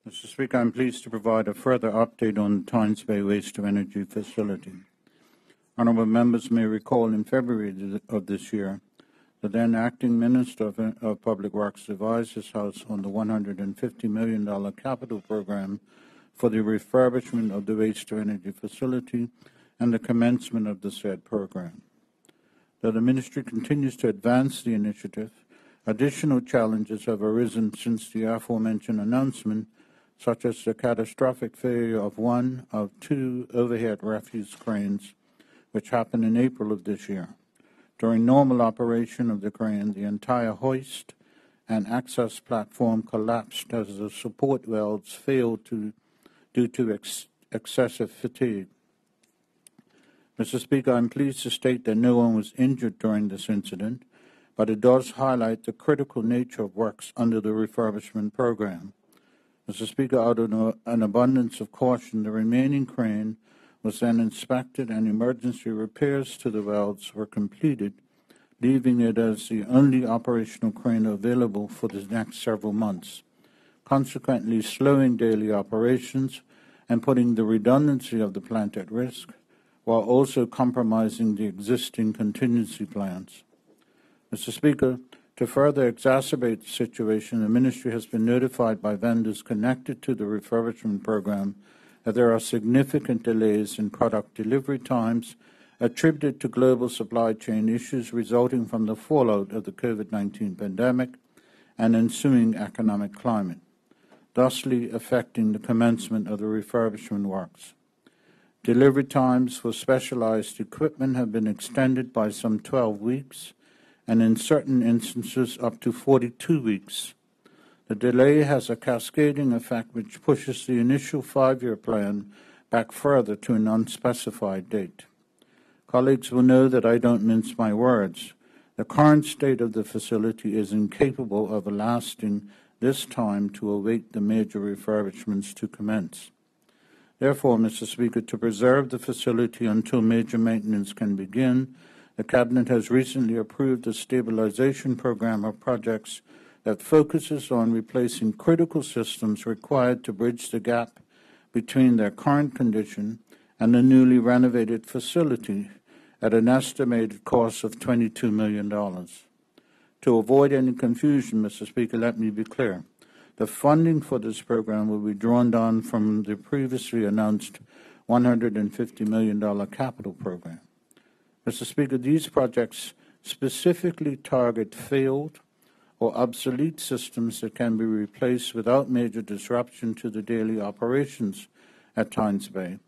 Mr. Speaker, I'm pleased to provide a further update on the Tynes Bay Waste-to-Energy facility. Honourable members may recall in February of this year, the then Acting Minister of Public Works advised his House on the $150 million capital program for the refurbishment of the waste-to-energy facility and the commencement of the said program. Though the Ministry continues to advance the initiative, additional challenges have arisen since the aforementioned announcement, such as the catastrophic failure of one of two overhead refuse cranes, which happened in April of this year. During normal operation of the crane, the entire hoist and access platform collapsed as the support welds failed due to excessive fatigue. Mr. Speaker, I'm pleased to state that no one was injured during this incident, but it does highlight the critical nature of works under the refurbishment program. Mr. Speaker, out of an abundance of caution, the remaining crane was then inspected and emergency repairs to the welds were completed, leaving it as the only operational crane available for the next several months, consequently slowing daily operations and putting the redundancy of the plant at risk, while also compromising the existing contingency plans. Mr. Speaker, to further exacerbate the situation, the Ministry has been notified by vendors connected to the refurbishment program that there are significant delays in product delivery times attributed to global supply chain issues resulting from the fallout of the COVID-19 pandemic and ensuing economic climate, thusly affecting the commencement of the refurbishment works. Delivery times for specialized equipment have been extended by some 12 weeks, and in certain instances up to 42 weeks. The delay has a cascading effect which pushes the initial 5-year plan back further to an unspecified date. Colleagues will know that I don't mince my words. The current state of the facility is incapable of lasting this time to await the major refurbishments to commence. Therefore, Mr. Speaker, to preserve the facility until major maintenance can begin, the Cabinet has recently approved a stabilisation program of projects that focuses on replacing critical systems required to bridge the gap between their current condition and the newly renovated facility at an estimated cost of $22 million. To avoid any confusion, Mr. Speaker, let me be clear. The funding for this program will be drawn down from the previously announced $150 million capital program. Mr. Speaker, these projects specifically target failed or obsolete systems that can be replaced without major disruption to the daily operations at Tynes Bay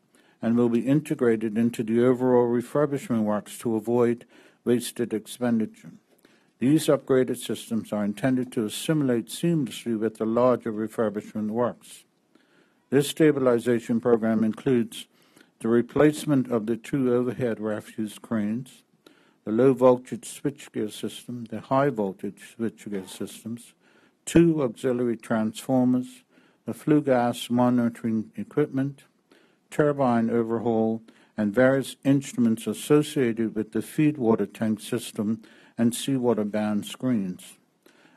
and will be integrated into the overall refurbishment works to avoid wasted expenditure. These upgraded systems are intended to assimilate seamlessly with the larger refurbishment works. This stabilization program includes the replacement of the 2 overhead refuse cranes, the low-voltage switchgear system, the high-voltage switchgear systems, 2 auxiliary transformers, the flue gas monitoring equipment, turbine overhaul, and various instruments associated with the feed water tank system and seawater band screens.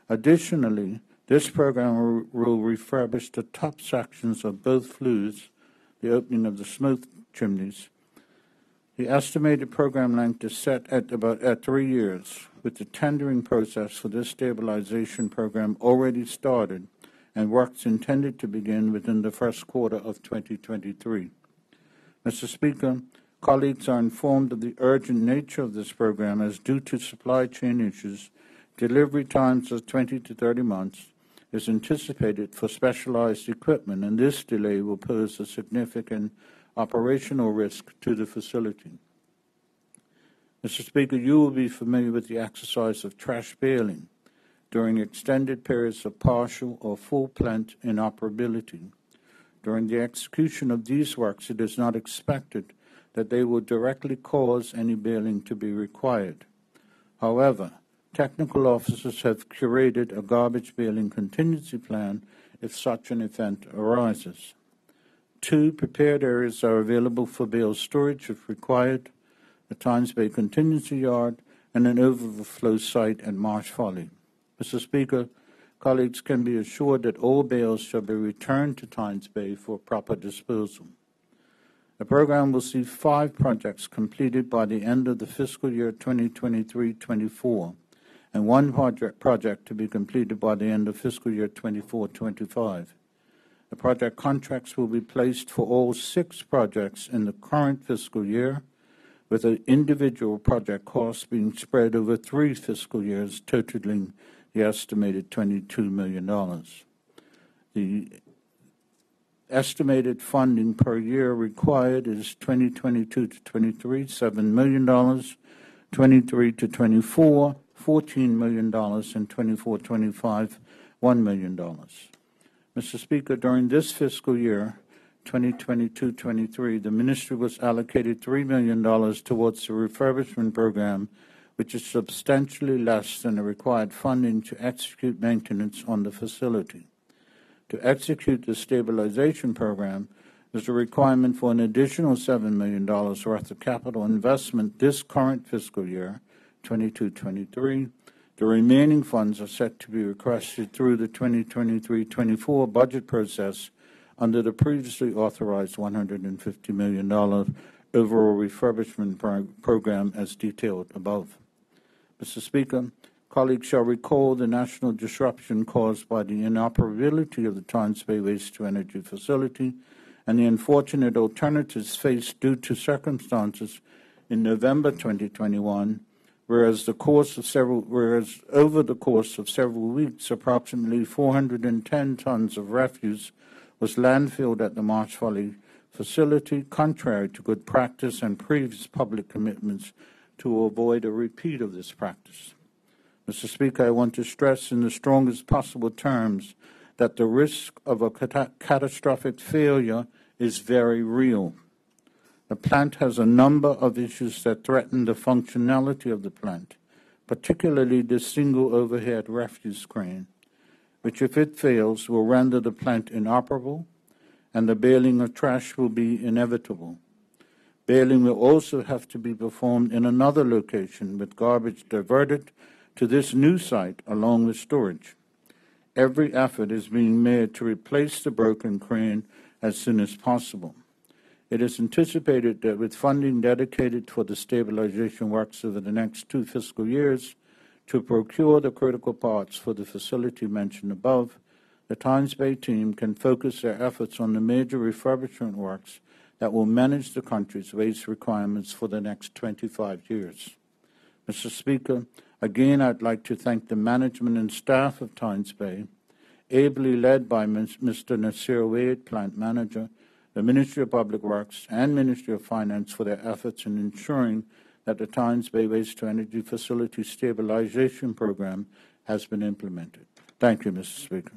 Additionally, this program will refurbish the top sections of both flues, the opening of the smoke chimneys. The estimated program length is set at 3 years, with the tendering process for this stabilization program already started and works intended to begin within the first quarter of 2023. Mr. Speaker, colleagues are informed of the urgent nature of this program as due to supply chain issues, delivery times of 20 to 30 months is anticipated for specialized equipment, and this delay will pose a significant operational risk to the facility. Mr. Speaker, you will be familiar with the exercise of trash baling during extended periods of partial or full plant inoperability. During the execution of these works, it is not expected that they will directly cause any baling to be required. However, technical officers have curated a garbage baling contingency plan if such an event arises. 2 prepared areas are available for bale storage if required, the Tynes Bay Contingency Yard, and an overflow site at Marsh Folly. Mr. Speaker, colleagues can be assured that all bales shall be returned to Tynes Bay for proper disposal. The program will see 5 projects completed by the end of the fiscal year 2023-24, and 1 project to be completed by the end of fiscal year 24-25. The project contracts will be placed for all 6 projects in the current fiscal year, with an individual project cost being spread over 3 fiscal years, totaling the estimated $22 million. The estimated funding per year required is 2022 to 23, $7 million, 23 to 24, $14 million, and 24-25, $1 million. Mr. Speaker, during this fiscal year, 2022-23, the Ministry was allocated $3 million towards the refurbishment program, which is substantially less than the required funding to execute maintenance on the facility. To execute the stabilization program, there's a requirement for an additional $7 million worth of capital investment this current fiscal year, 22-23. The remaining funds are set to be requested through the 2023-24 budget process under the previously authorized $150 million overall refurbishment program as detailed above. Mr. Speaker, colleagues shall recall the national disruption caused by the inoperability of the Tynes Bay Waste-to-Energy facility and the unfortunate alternatives faced due to circumstances in November 2021, whereas over the course of several weeks, approximately 410 tons of refuse was landfilled at the Marsh Valley facility, contrary to good practice and previous public commitments to avoid a repeat of this practice. Mr. Speaker, I want to stress in the strongest possible terms that the risk of a catastrophic failure is very real. The plant has a number of issues that threaten the functionality of the plant, particularly the single overhead refuse crane, which, if it fails, will render the plant inoperable, and the baling of trash will be inevitable. Baling will also have to be performed in another location, with garbage diverted to this new site along with storage. Every effort is being made to replace the broken crane as soon as possible. It is anticipated that with funding dedicated for the stabilization works over the next 2 fiscal years to procure the critical parts for the facility mentioned above, the Tynes Bay team can focus their efforts on the major refurbishment works that will manage the country's waste requirements for the next 25 years. Mr. Speaker, again, I'd like to thank the management and staff of Tynes Bay, ably led by Mr. Nasir Wade, Plant Manager, the Ministry of Public Works, and Ministry of Finance for their efforts in ensuring that the Tynes Bay Waste-to-Energy Facility Stabilization Program has been implemented. Thank you, Mr. Speaker.